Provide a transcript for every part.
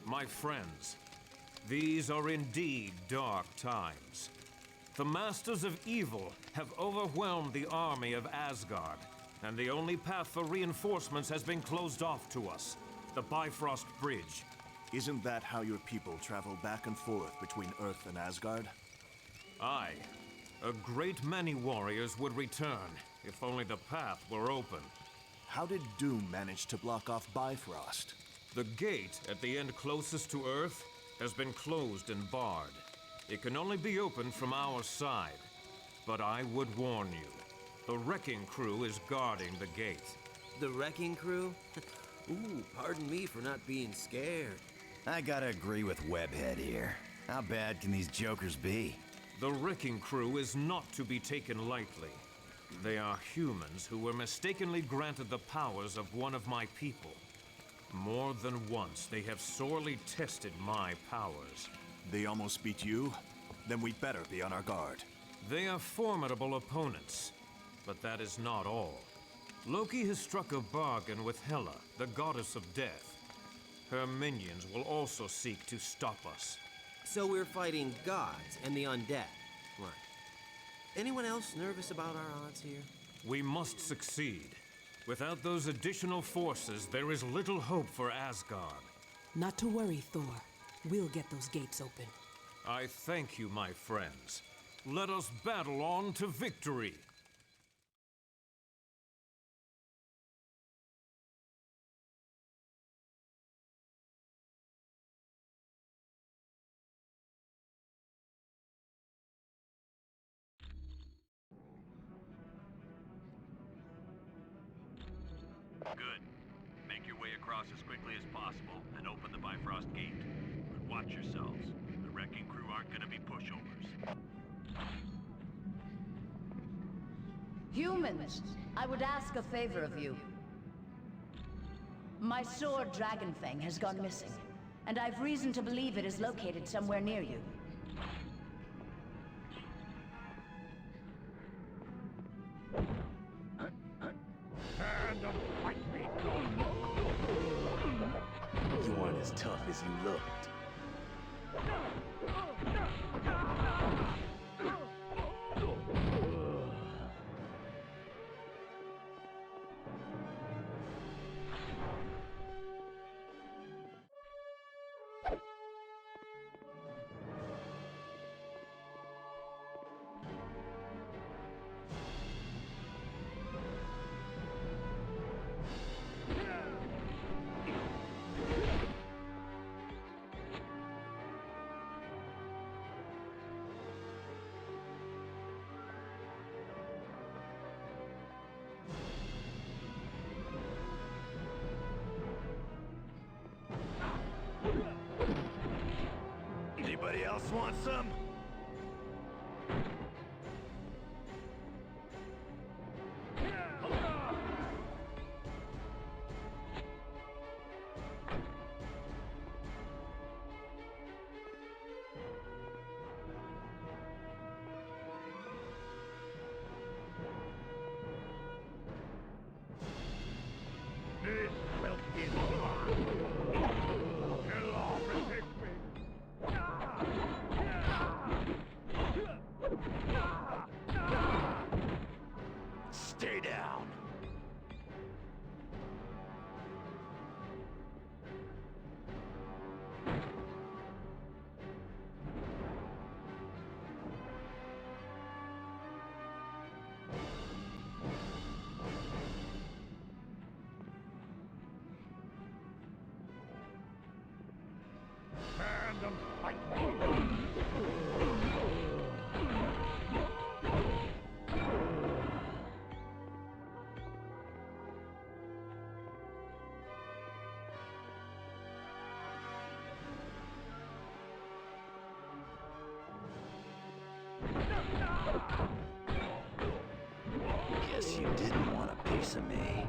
My friends, these are indeed dark times. The Masters of Evil have overwhelmed the army of Asgard, and the only path for reinforcements has been closed off to us, the Bifrost Bridge. Isn't that how your people travel back and forth between Earth and Asgard? Aye. A great many warriors would return, if only the path were open. How did Doom manage to block off Bifrost? The gate at the end closest to Earth has been closed and barred. It can only be opened from our side. But I would warn you, the Wrecking Crew is guarding the gate. The Wrecking Crew? Ooh, pardon me for not being scared. I gotta agree with Webhead here. How bad can these jokers be? The Wrecking Crew is not to be taken lightly. They are humans who were mistakenly granted the powers of one of my people. More than once, they have sorely tested my powers. They almost beat you? Then we'd better be on our guard. They are formidable opponents, but that is not all. Loki has struck a bargain with Hela, the goddess of death. Her minions will also seek to stop us. So we're fighting gods and the undead. Right. Anyone else nervous about our odds here? We must succeed. Without those additional forces, there is little hope for Asgard. Not to worry, Thor. We'll get those gates open. I thank you, my friends. Let us battle on to victory! Good. Make your way across as quickly as possible and open the Bifrost gate. But watch yourselves. The Wrecking Crew aren't gonna be pushovers. Humans, I would ask a favor of you. My sword, Dragonfang, has gone missing, and I've reason to believe it is located somewhere near you. You aren't as tough as you looked. Anybody else want some? This will be mine. Kill off and take me. Stay down. And fight me. Guess you didn't want a piece of me.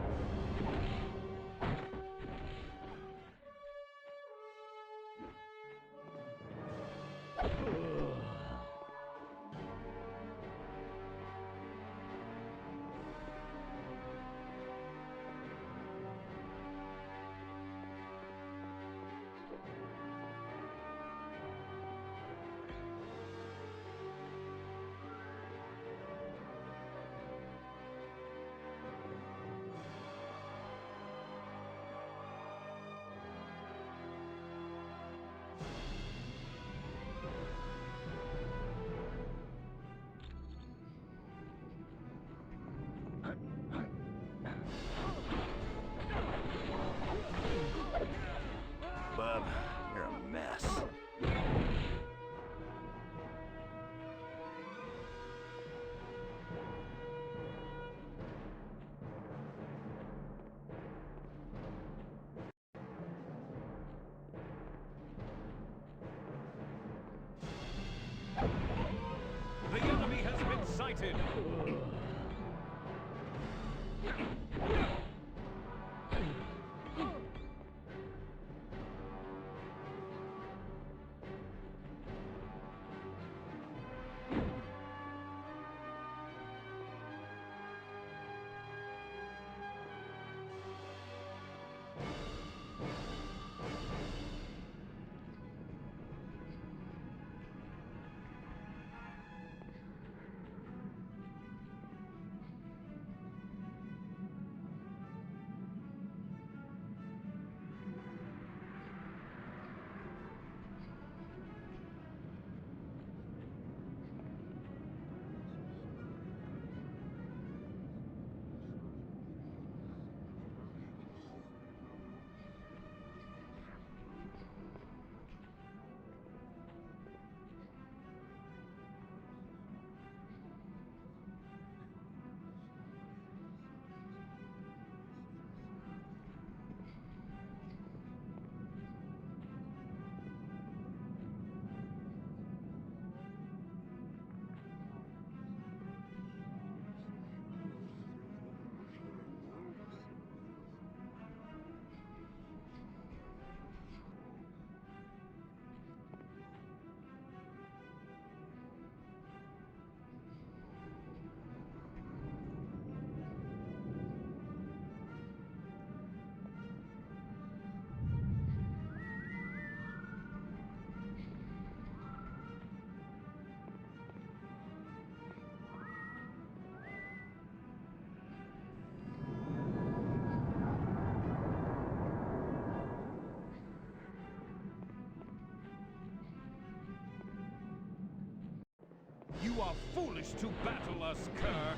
You are foolish to battle us, Kerr.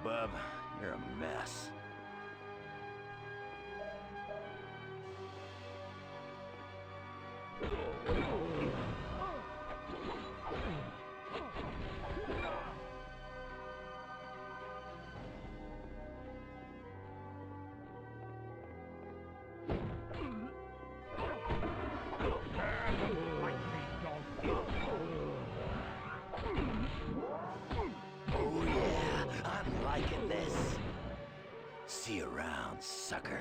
Bub, you're a mess. Oh yeah, I'm liking this. See you around, sucker.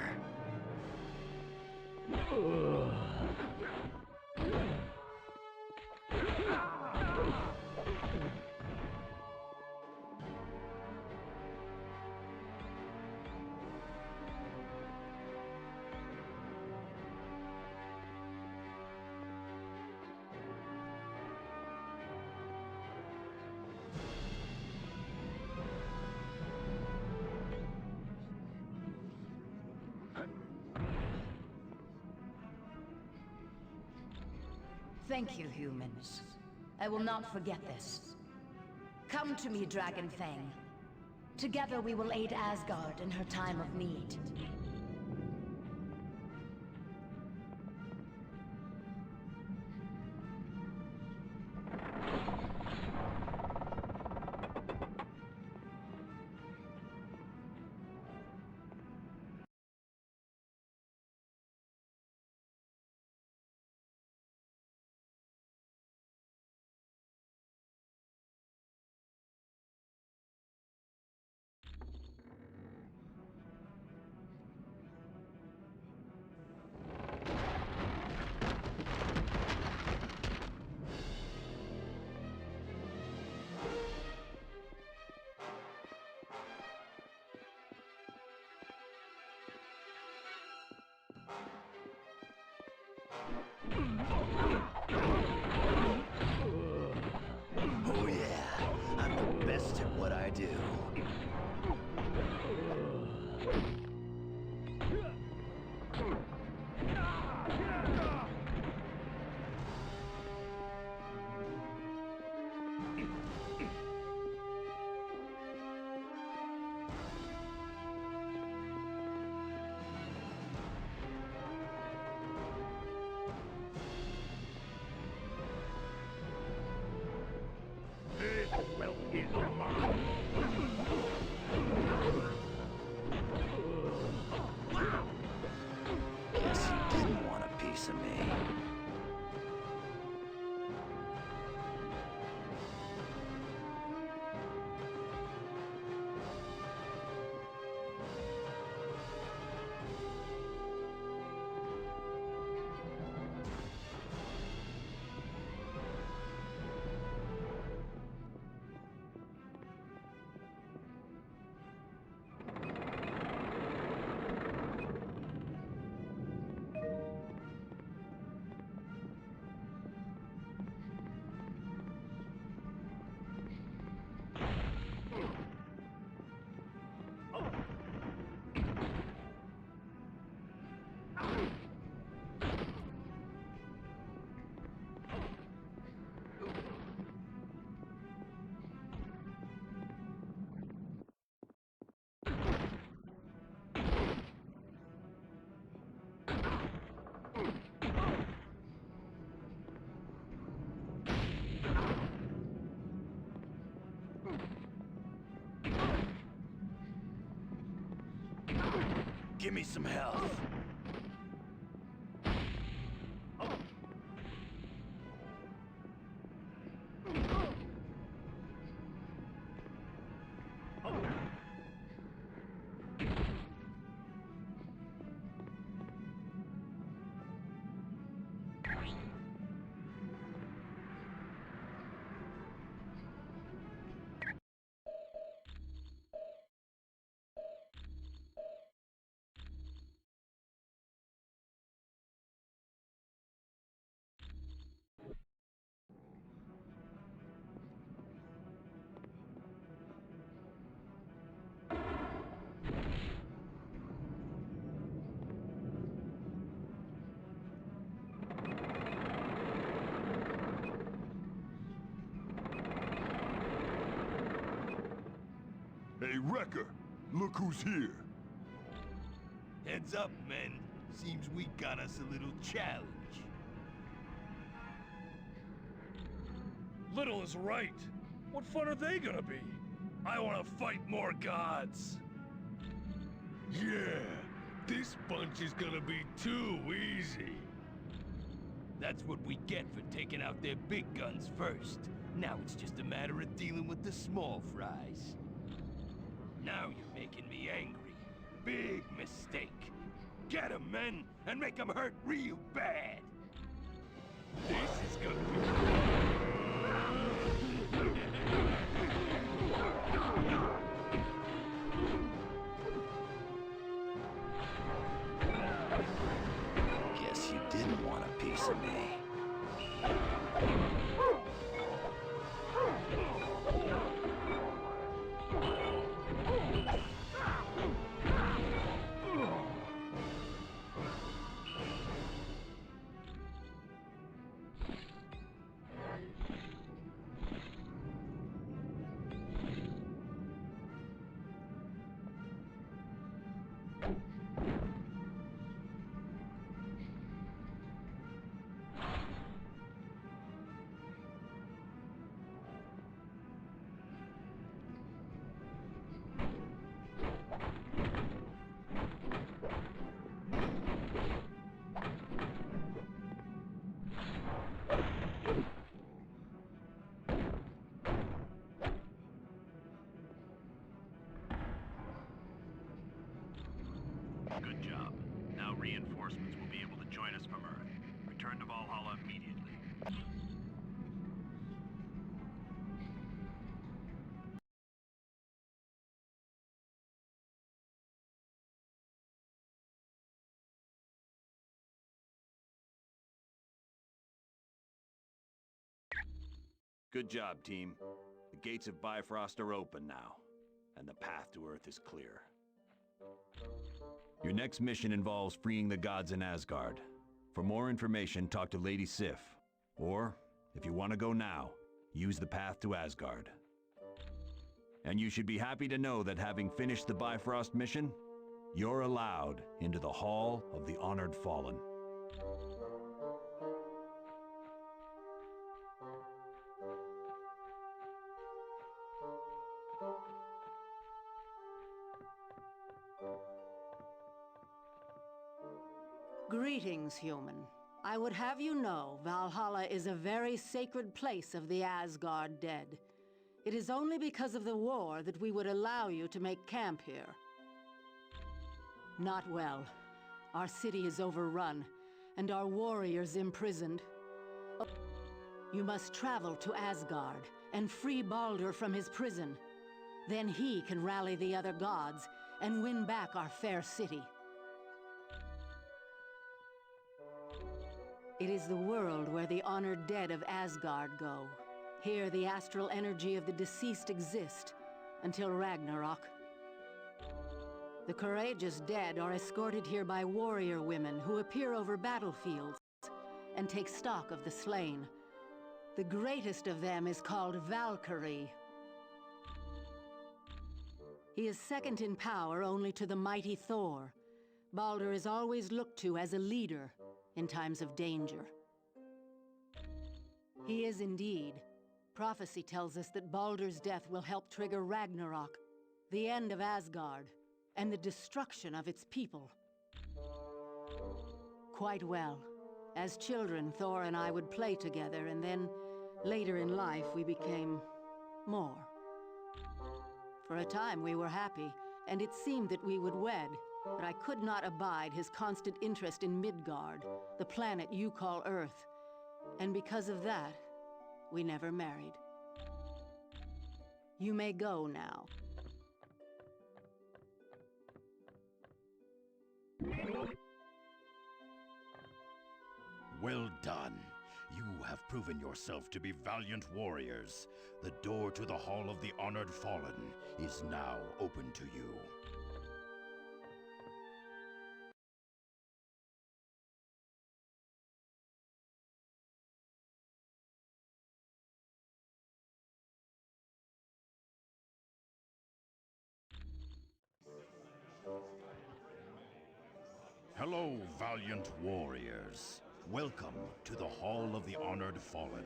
Thank you, humans. I will not forget this. Come to me, Dragon Fang. Together we will aid Asgard in her time of need. Oh yeah, I'm the best at what I do. This wealth is mine. Guess you didn't want a piece of me. Give me some health. Hey, Wrecker! Look who's here! Heads up, men. Seems we got us a little challenge. Little is right. What fun are they gonna be? I want to fight more gods. Yeah, this bunch is gonna be too easy. That's what we get for taking out their big guns first. Now it's just a matter of dealing with the small fries. Now you're making me angry. Big mistake. Get 'em, men, and make 'em hurt real bad. This is gonna be... Guess you didn't want a piece of me. Good job. Now reinforcements will be able to join us from Earth. Return to Valhalla immediately. Good job, team. The gates of Bifrost are open now, and the path to Earth is clear. Your next mission involves freeing the gods in Asgard. For more information, talk to Lady Sif. Or, if you want to go now, use the path to Asgard. And you should be happy to know that having finished the Bifrost mission, you're allowed into the Hall of the Honored Fallen. Greetings, human. I would have you know Valhalla is a very sacred place of the Asgard dead. It is only because of the war that we would allow you to make camp here. Not well. Our city is overrun, and our warriors imprisoned. You must travel to Asgard and free Baldur from his prison. Then he can rally the other gods and win back our fair city. It is the world where the honored dead of Asgard go. Here the astral energy of the deceased exist until Ragnarok. The courageous dead are escorted here by warrior women who appear over battlefields and take stock of the slain. The greatest of them is called Valkyrie. He is second in power only to the mighty Thor. Baldur is always looked to as a leader in times of danger. He is indeed. Prophecy tells us that Baldur's death will help trigger Ragnarok, the end of Asgard, and the destruction of its people. Quite well. As children, Thor and I would play together, and then, later in life, we became more. For a time we were happy, and it seemed that we would wed. But I could not abide his constant interest in Midgard, the planet you call Earth. And because of that, we never married. You may go now. Well done. You have proven yourself to be valiant warriors. The door to the Hall of the Honored Fallen is now open to you. Hello, valiant warriors. Welcome to the Hall of the Honored Fallen,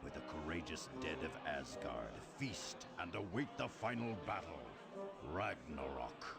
where the courageous dead of Asgard feast and await the final battle, Ragnarok.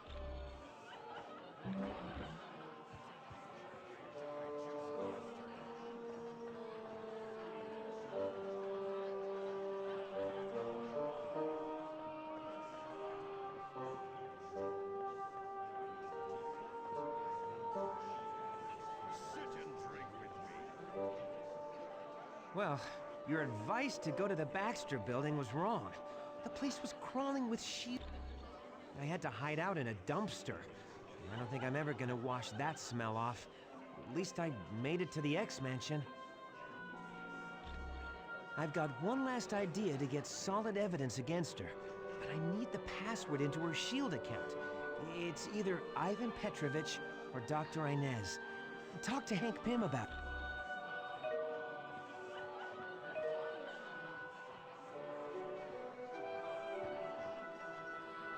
Well, your advice to go to the Baxter building was wrong. The place was crawling with sheep. I had to hide out in a dumpster. I don't think I'm ever gonna wash that smell off. At least I made it to the X-Mansion. I've got one last idea to get solid evidence against her, but I need the password into her S.H.I.E.L.D. account. It's either Ivan Petrovich or Dr. Inez. Talk to Hank Pym about it.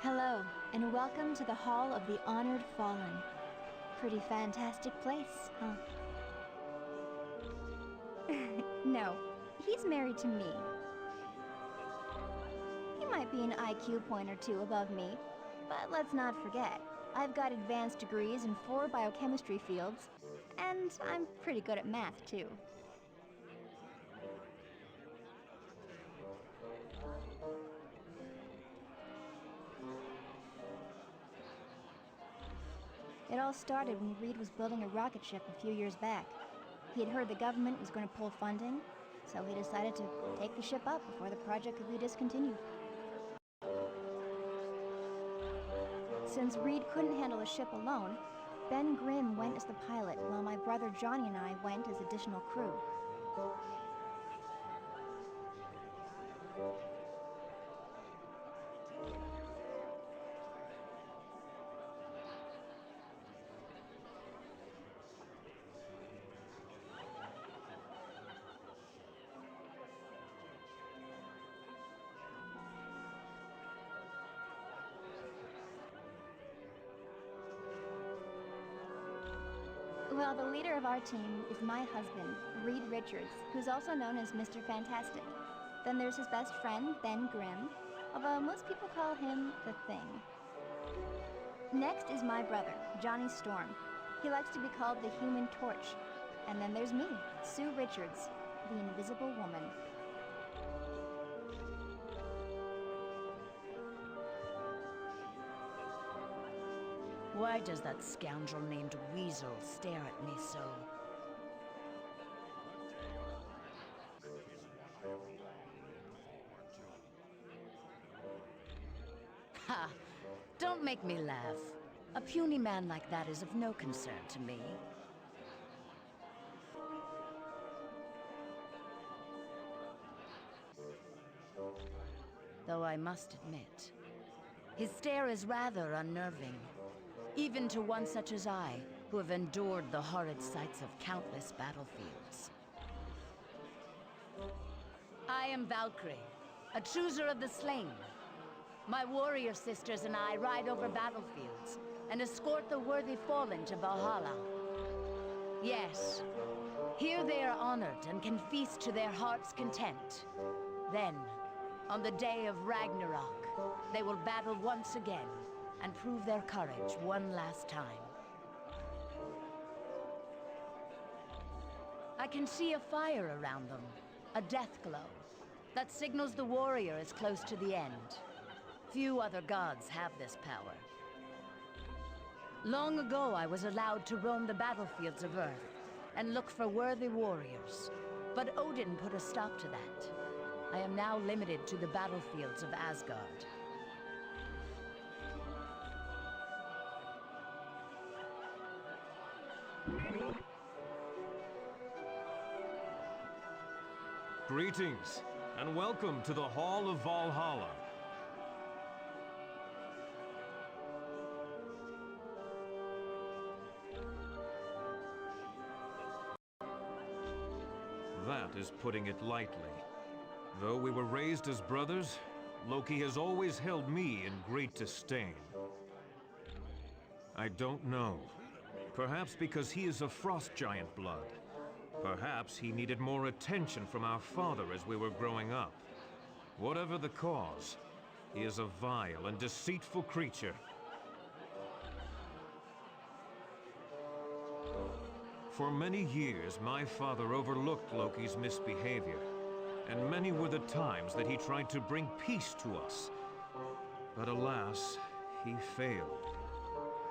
Hello, and welcome to the Hall of the Honored Fallen. Pretty fantastic place, huh? No, he's married to me. He might be an IQ point or two above me, but let's not forget, I've got advanced degrees in 4 biochemistry fields, and I'm pretty good at math, too. It all started when Reed was building a rocket ship a few years back. He had heard the government was going to pull funding, so he decided to take the ship up before the project could be discontinued. Since Reed couldn't handle the ship alone, Ben Grimm went as the pilot, while my brother Johnny and I went as additional crew. Well, the leader of our team is my husband, Reed Richards, who's also known as Mr. Fantastic. Then there's his best friend, Ben Grimm, although most people call him The Thing. Next is my brother, Johnny Storm. He likes to be called the Human Torch. And then there's me, Sue Richards, the Invisible Woman. Why does that scoundrel named Weasel stare at me so? Ha! Don't make me laugh. A puny man like that is of no concern to me. Though I must admit, his stare is rather unnerving. Even to one such as I, who have endured the horrid sights of countless battlefields. I am Valkyrie, a chooser of the slain. My warrior sisters and I ride over battlefields and escort the worthy fallen to Valhalla. Yes, here they are honored and can feast to their heart's content. Then, on the day of Ragnarok, they will battle once again and prove their courage one last time. I can see a fire around them, a death glow, that signals the warrior is close to the end. Few other gods have this power. Long ago, I was allowed to roam the battlefields of Earth and look for worthy warriors, but Odin put a stop to that. I am now limited to the battlefields of Asgard. Greetings, and welcome to the Hall of Valhalla. That is putting it lightly. Though we were raised as brothers, Loki has always held me in great disdain. I don't know. Perhaps because he is of frost giant blood. Perhaps he needed more attention from our father as we were growing up. Whatever the cause, he is a vile and deceitful creature. For many years, my father overlooked Loki's misbehavior, and many were the times that he tried to bring peace to us. But alas, he failed.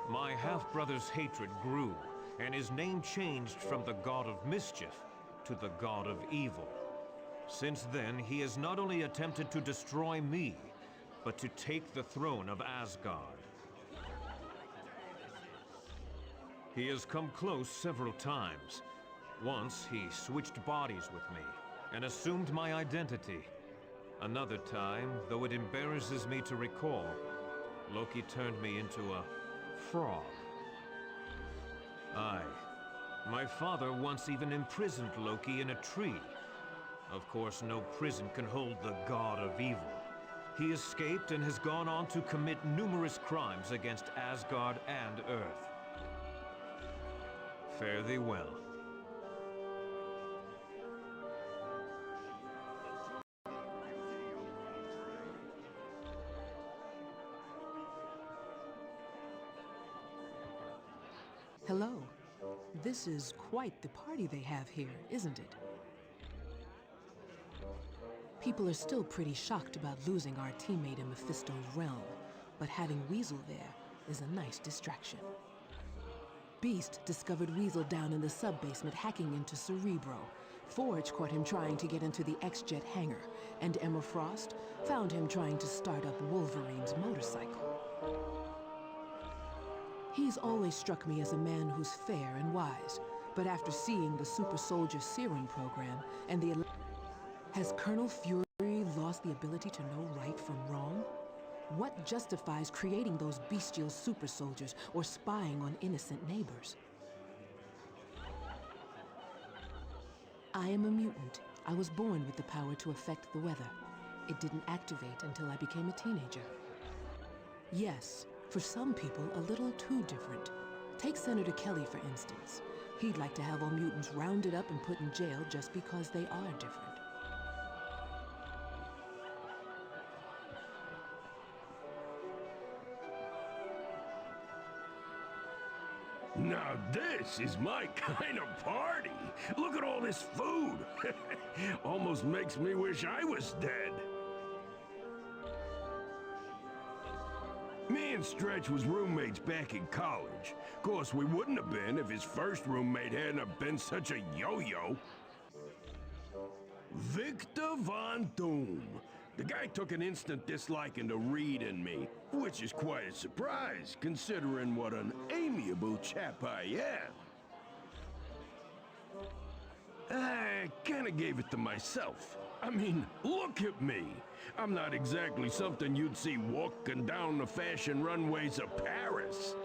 My half-brother's hatred grew, and his name changed from the god of mischief to the god of evil. Since then, he has not only attempted to destroy me, but to take the throne of Asgard. He has come close several times. Once, he switched bodies with me and assumed my identity. Another time, though it embarrasses me to recall, Loki turned me into a frog. Aye. My father once even imprisoned Loki in a tree. Of course, no prison can hold the god of evil. He escaped and has gone on to commit numerous crimes against Asgard and Earth. Fare thee well. Hello. This is quite the party they have here, isn't it? People are still pretty shocked about losing our teammate in Mephisto's realm, but having Weasel there is a nice distraction. Beast discovered Weasel down in the sub-basement hacking into Cerebro. Forge caught him trying to get into the X-Jet hangar, and Emma Frost found him trying to start up Wolverine's motorcycle. He's always struck me as a man who's fair and wise, but after seeing the Super Soldier Serum program and the... Has Colonel Fury lost the ability to know right from wrong? What justifies creating those bestial super soldiers or spying on innocent neighbors? I am a mutant. I was born with the power to affect the weather. It didn't activate until I became a teenager. Yes, for some people, a little too different. Take Senator Kelly, for instance. He'd like to have all mutants rounded up and put in jail just because they are different. Now this is my kind of party. Look at all this food. Almost makes me wish I was dead. Me and Stretch was roommates back in college. Of course, we wouldn't have been if his first roommate hadn't have been such a yo-yo. Victor Von Doom. The guy took an instant disliking to Reed and me, which is quite a surprise, considering what an amiable chap I am. I kinda gave it to myself. I mean, look at me. I'm not exactly something you'd see walking down the fashion runways of Paris.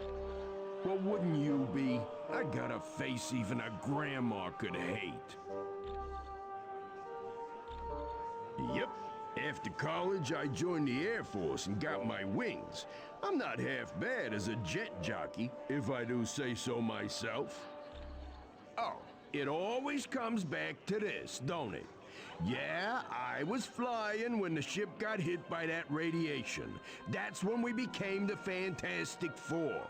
Well, wouldn't you be? I got a face even a grandma could hate. Yep. After college, I joined the Air Force and got my wings. I'm not half bad as a jet jockey, if I do say so myself. Oh, it always comes back to this, don't it? Yeah, I was flying when the ship got hit by that radiation. That's when we became the Fantastic Four.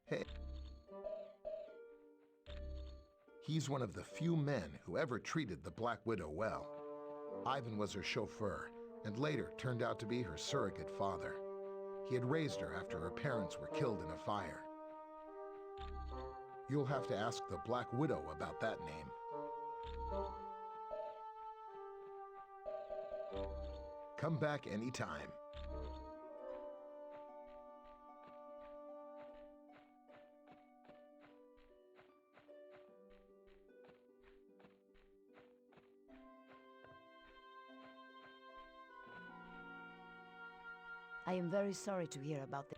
Hey. He's one of the few men who ever treated the Black Widow well. Ivan was her chauffeur, and later turned out to be her surrogate father. He had raised her after her parents were killed in a fire. You'll have to ask the Black Widow about that name. Come back anytime. I am very sorry to hear about the...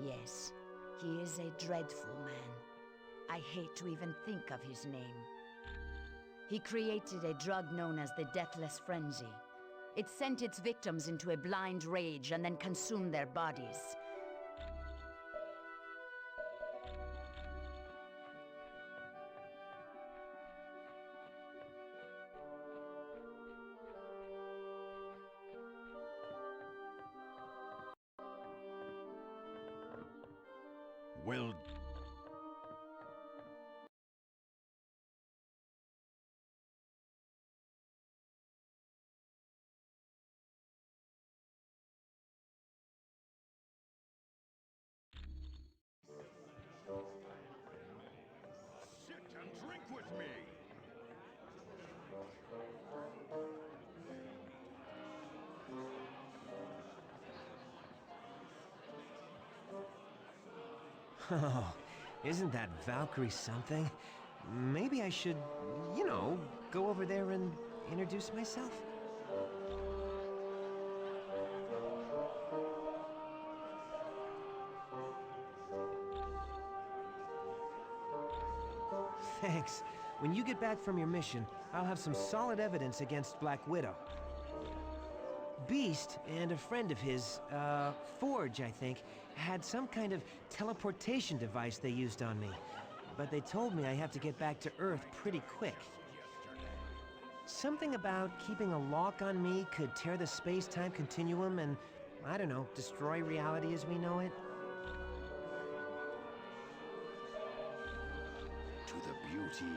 Yes, he is a dreadful man. I hate to even think of his name. He created a drug known as the Deathless Frenzy. It sent its victims into a blind rage and then consumed their bodies. Well... Sit and drink with me! Oh, isn't that Valkyrie something? Maybe I should, go over there and introduce myself? Thanks. When you get back from your mission, I'll have some solid evidence against Black Widow. Beast and a friend of his, Forge, I think, had some kind of teleportation device they used on me. But they told me I have to get back to Earth pretty quick. Something about keeping a lock on me could tear the space-time continuum and, I don't know, destroy reality as we know it. To the beauty